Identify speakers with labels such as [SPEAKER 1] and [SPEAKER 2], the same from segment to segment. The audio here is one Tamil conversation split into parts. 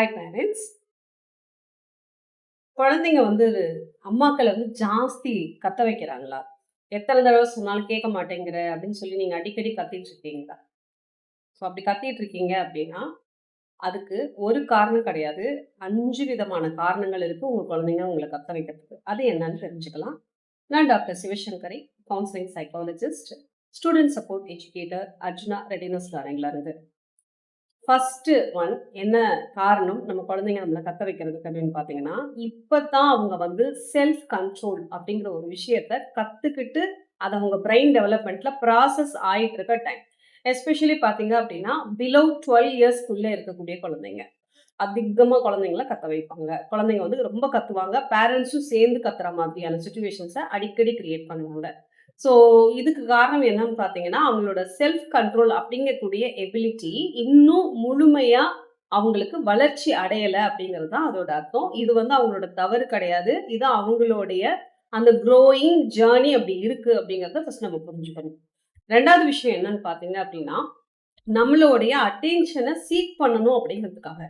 [SPEAKER 1] Hi parents. குழந்தைங்க வந்து அம்மாக்கள வந்து ஜாஸ்தி கத்த வைக்கிறாங்களா? எத்தன தடவ சொன்னாலும் கேட்க மாட்டேங்கிற அப்படின்னு சொல்லி நீங்க அடிக்கடி கத்திட்டு இருக்கீங்களா? ஸோ அப்படி கத்திட்டு இருக்கீங்க அப்படின்னா, அதுக்கு ஒரு காரணம் கிடையாது. 5 விதமான காரணங்கள் இருக்கு உங்க குழந்தைங்க உங்கள கத்த வைக்கிறதுக்கு. அது என்னன்னு தெரிஞ்சுக்கலாம். நான் doctor Sivasankari, counselling psychologist, student support educator, Arjuna readiness லேர்னிங்ல இருந்து. ஃபர்ஸ்ட்டு ஒன் என்ன காரணம் நம்ம குழந்தைங்க நம்மள கத்த வைக்கிறதுக்கு அப்படின்னு பார்த்தீங்கன்னா, இப்பதான் அவங்க வந்து செல்ஃப் கண்ட்ரோல் அப்படிங்கிற ஒரு விஷயத்த கத்துக்கிட்டு, அத அவங்க பிரெயின் டெவலப்மென்ட்ல ப்ராசஸ் ஆயிட்டு இருக்க டைம். எஸ்பெஷலி பார்த்தீங்க அப்படின்னா, பிலோ 12 இயர்ஸ்க்குள்ள இருக்கக்கூடிய குழந்தைங்க. அதிகமா குழந்தைங்கள கத்த வைப்பாங்க. குழந்தைங்க வந்து ரொம்ப கத்துவாங்க. பேரண்ட்ஸும் சேர்ந்து கத்துற மாதிரியான சிச்சுவேஷன்ஸ அடிக்கடி கிரியேட் பண்ணுவாங்க. ஸோ, இதுக்கு காரணம் என்னன்னு பார்த்தீங்கன்னா, அவங்களோட செல்ஃப் கண்ட்ரோல் அப்படிங்கக்கூடிய எபிலிட்டி இன்னும் முழுமையா அவங்களுக்கு வளர்ச்சி அடையல அப்படிங்கிறது தான் அதோட அர்த்தம். இது வந்து அவங்களோட தவறு கிடையாது. இது அவங்களுடைய அந்த க்ரோயிங் ஜர்னி அப்படி இருக்கு அப்படிங்கிறத ஃபர்ஸ்ட் நம்ம புரிஞ்சுக்கணும். 2வது விஷயம் என்னன்னு பார்த்தீங்க அப்படின்னா, நம்மளுடைய அட்டென்ஷன சீக் பண்ணணும் அப்படிங்கிறதுக்காக.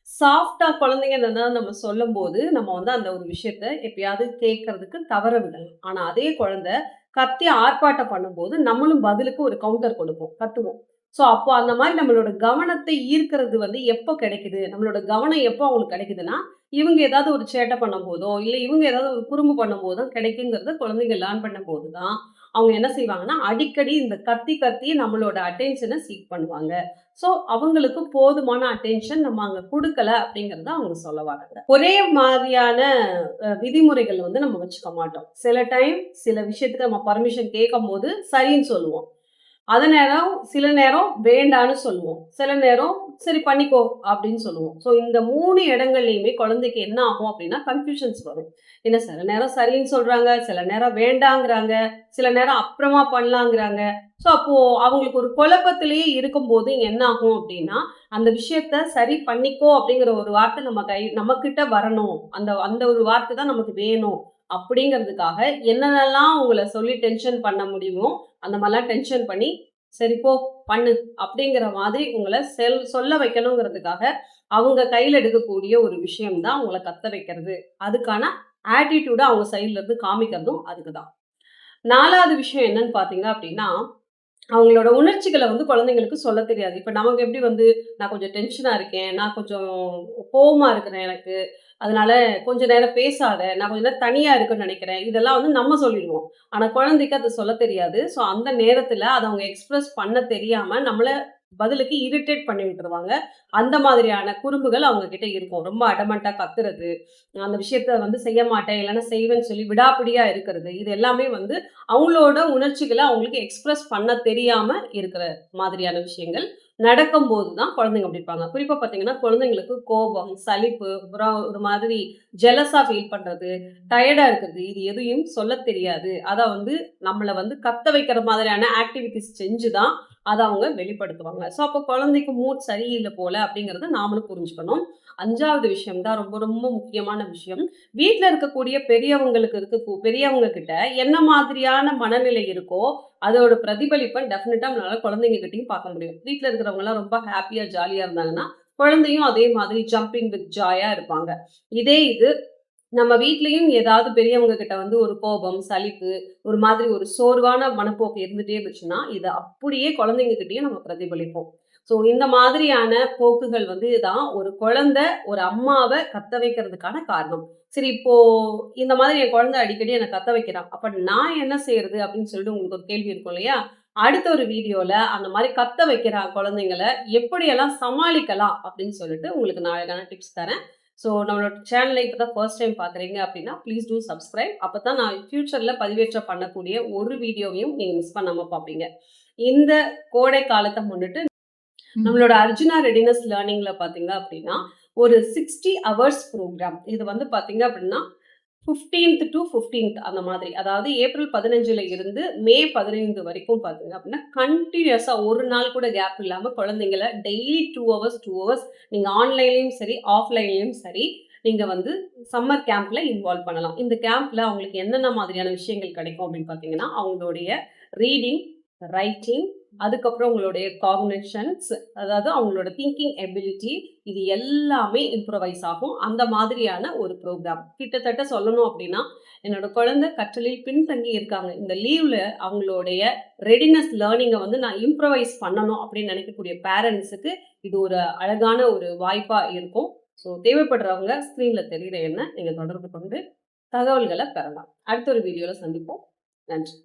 [SPEAKER 1] சாஃப்ட்டா குழந்தைங்க என்னன்னா நம்ம சொல்லும்போது, நம்ம வந்து அந்த ஒரு விஷயத்த எப்பயாவது கேட்கறதுக்கு தவற விடலாம். ஆனா அதே குழந்தை கத்தி ஆர்ப்பாட்டம் பண்ணும்போது, நம்மளும் பதிலுக்கு ஒரு கவுண்டர் கொடுப்போம். கத்துவோம். ஸோ அப்போ அந்த மாரி நம்மளோட கவனத்தை ஈர்க்கிறது வந்து எப்போ கிடைக்குது? நம்மளோட கவனம் எப்போ அவங்களுக்கு கிடைக்குதுன்னா, இவங்க ஏதாவது ஒரு சேட்டை பண்ணும்போதோ, இல்ல இவங்க ஏதாவது ஒரு குறும்பு பண்ணும்போதோ கிடைக்குங்கிறத குழந்தைங்க லேர்ன் பண்ணும்போது தான் அவங்க என்ன செய்வாங்கன்னா, அடிக்கடி இந்த கத்தி கத்தி நம்மளோட அட்டென்ஷன சீக் பண்ணுவாங்க. ஸோ, அவங்களுக்கு போதுமான அட்டென்ஷன் நம்ம அங்க குடுக்கல அப்படிங்கிறத அவங்க சொல்ல வராங்க. ஒரே மாதிரியான விதிமுறைகள் வந்து நம்ம வச்சுக்க மாட்டோம். சில டைம் சில விஷயத்துக்கு நம்ம பர்மிஷன் கேட்கும்போது சரின்னு சொல்லுவோம். சில நேரம் வேண்டான்னு சொல்லுவோம். சில நேரம் சரி பண்ணிக்கோ அப்படின்னு சொல்லுவோம். ஸோ இந்த 3 இடங்கள்லயுமே குழந்தைக்கு என்ன ஆகும் அப்படின்னா கன்ஃப்யூஷன்ஸ் வரும். ஏன்னா சில நேரம் சரின்னு சொல்றாங்க, சில நேரம் வேண்டாங்கிறாங்க, சில நேரம் அப்புறமா பண்ணலாங்கிறாங்க. ஸோ அப்போ அவங்களுக்கு ஒரு குழப்பத்திலேயே இருக்கும்போது என்ன ஆகும் அப்படின்னா, அந்த விஷயத்த சரி பண்ணிக்கோ அப்படிங்கிற ஒரு வார்த்தை நம்மகிட்ட வரணும். அந்த அந்த ஒரு வார்த்தை தான் நமக்கு வேணும். அப்படிங்கிறதுக்காக என்னென்னலாம் உங்கள சொல்லி டென்ஷன் பண்ண முடியுமோ, அந்த மாரிலாம் டென்ஷன் பண்ணி, "சரி போ, பண்ணு" அப்படிங்கிற மாதிரி உங்கள சொல்ல வைக்கணுங்கிறதுக்காக, அவங்க கையில எடுக்கக்கூடிய ஒரு விஷயம் தான் உங்கள கத்த வைக்கிறது. அதுக்கான ஆட்டிட்யூட அவங்க சைட்ல இருந்து காமிக்கிறதும் அதுக்கு தான். 4வது விஷயம் என்னன்னு பார்த்தீங்க அப்படின்னா, அவங்களோட உணர்ச்சிகள வந்து குழந்தைங்களுக்கு சொல்லத் தெரியாது. இப்ப நமக்கு எப்படி வந்து, "நான் கொஞ்சம் டென்ஷனா இருக்கேன். நான் கொஞ்சம் கோவமா இருக்கிறேன் எனக்கு. அதனால கொஞ்ச நேரம் பேசாத. நான் கொஞ்ச நேரம் தனியா இருக்கேன்னு நெனைக்கிறேன்." இதெல்லாம் வந்து நம்ம சொல்லிடுவோம். ஆனா குழந்தைக்கு அது சொல்லத் தெரியாது. ஸோ அந்த நேரத்துல அத அவங்க எக்ஸ்பிரஸ் பண்ண தெரியாம நம்மள பதிலுக்கு இரிட்டேட் பண்ணி விட்டுருவாங்க. அந்த மாதிரியான குறும்புகள் அவங்க கிட்ட இருக்கும். ரொம்ப அடமன்ட்டா கத்துறது, அந்த விஷயத்த வந்து செய்ய மாட்டேன், இல்லன்னா செய்வேன்னு சொல்லி விடாப்பிடியா இருக்கிறது. இது எல்லாமே வந்து அவங்களோட உணர்ச்சிகள அவங்களுக்கு எக்ஸ்பிரஸ் பண்ண தெரியாம இருக்கிற மாதிரியான விஷயங்கள் நடக்கும்போது தான் குழந்தைங்க அப்படி இருப்பாங்க. குறிப்பா பார்த்தீங்கன்னா, குழந்தைங்களுக்கு கோபம், சலிப்பு, அப்புறம் ஒரு மாதிரி ஜெலஸா ஃபீல் பண்றது, டயர்டா இருக்கிறது, இது எதையும் சொல்லத் தெரியாது. அத வந்து நம்மள வந்து கத்த வைக்கிற மாதிரியான ஆக்டிவிட்டீஸ் செஞ்சு தான் அத அவங்க வெளிப்படுத்துவாங்க. ஸோ, அப்போ குழந்தைக்கு மூட் சரியில்ல போல அப்படிங்கிறத நாமளும் புரிஞ்சுக்கணும். 5வது விஷயம் தான் ரொம்ப ரொம்ப முக்கியமான விஷயம். வீட்ல இருக்கக்கூடிய பெரியவங்க கிட்ட என்ன மாதிரியான மனநிலை இருக்கோ, அதோட பிரதிபலிப்ப டெஃபினட்டா நம்மளால குழந்தைங்க கிட்டயும் பார்க்க முடியும். வீட்ல இருக்கிறவங்கலாம் ரொம்ப ஹேப்பியா, ஜாலியா இருந்தாங்கன்னா, குழந்தையும் அதே மாதிரி ஜம்பிங் வித் ஜாயா இருப்பாங்க. இதே இது நம்ம வீட்லயும் ஏதாவது பெரியவங்க கிட்ட வந்து ஒரு கோபம், சலிப்பு, ஒரு மாதிரி ஒரு சோர்வான மனப்போக்கு இருந்துட்டே இருந்துச்சுன்னா, இத அப்படியே குழந்தைங்க கிட்டயும் நம்ம பிரதிபலிப்போம். ஸோ இந்த மாதிரியான போக்குகள் வந்து தான் ஒரு குழந்தை ஒரு அம்மாவ கத்த வைக்கிறதுக்கான காரணம். சரி இப்போ இந்த மாதிரி என் குழந்தை அடிக்கடி என்ன கத்த வைக்கிறான். அப்ப நான் என்ன செய்றது? அப்படின்னு சொல்லிட்டு உங்களுக்கு ஒரு கேள்வி இருக்கும் இல்லையா? அடுத்த ஒரு வீடியோல அந்த மாரி கத்த வைக்கிற குழந்தைங்கள எப்படியெல்லாம் சமாளிக்கலாம்? அப்படின்னு சொல்லிட்டு உங்களுக்கு நான் அழகான டிப்ஸ் தரேன். ஸோ நம்மளோட சேனலை இப்போ தான் ஃபர்ஸ்ட் டைம் பார்க்குறீங்க அப்படின்னா, ப்ளீஸ் டூ சப்ஸ்கிரைப். அப்போ தான் நான் ஃபியூச்சரில் பதிவேற்றம் பண்ணக்கூடிய ஒரு வீடியோவையும் நீங்கள் மிஸ் பண்ணாம பார்ப்பீங்க. இந்த கோடை காலத்த முன்னிட்டு நம்மளோட அர்ஜுனா ரெடினஸ் லேர்னிங்ல பார்த்தீங்க அப்படின்னா, ஒரு 60 ஹவர்ஸ் ப்ரோகிராம். இது வந்து பார்த்தீங்க அப்படின்னா 15த் டூ 15த் அந்த மாதிரி. அதாவது ஏப்ரல் 15ல இருந்து மே 15 வரைக்கும் பார்த்தீங்க அப்படின்னா, கன்டினியூஸா ஒரு நாள் கூட கேப் இல்லாம குழந்தைங்கள டெய்லி 2 ஹவர்ஸ், 2 ஹவர்ஸ் நீங்க ஆன்லைன்லயும் சரி, ஆஃப்லைன்லயும் சரி, நீங்க வந்து சம்மர் கேம்ப்ல இன்வால்வ் பண்ணலாம். இந்த கேம்ப்ல அவங்களுக்கு என்னென்ன மாதிரியான விஷயங்கள் கிடைக்கும் அப்படின்னு பார்த்தீங்கன்னா, அவங்களுடைய ரீடிங், ரைட்டிங், அதுக்கப்புறம் உங்களுடைய காக்னிஷன்ஸ், அதாவது அவங்களோட திங்கிங் எபிலிட்டி, இது எல்லாமே இம்ப்ரூவைஸ் ஆகும். அந்த மாதிரியான ஒரு ப்ரோக்ராம். கிட்டத்தட்ட சொல்லணும் அப்படின்னா, என்னோட குழந்தை கற்றலில் பின்தங்கி இருக்காங்க. இந்த லீவ்ல அவங்களுடைய ரெடினஸ் லேர்னிங்க வந்து நான் இம்ப்ரூவைஸ் பண்ணணும் அப்படின்னு நினைக்கக்கூடிய பேரண்ட்ஸுக்கு இது ஒரு அழகான ஒரு வாய்ப்பா இருக்கும். ஸோ தேவைப்படுறவங்க ஸ்க்ரீன்ல தெரியிற எண்ண நீங்க தொடர்பு கொண்டு தகவல்கள பெறலாம். அடுத்த ஒரு வீடியோல சந்திப்போம். நன்றி.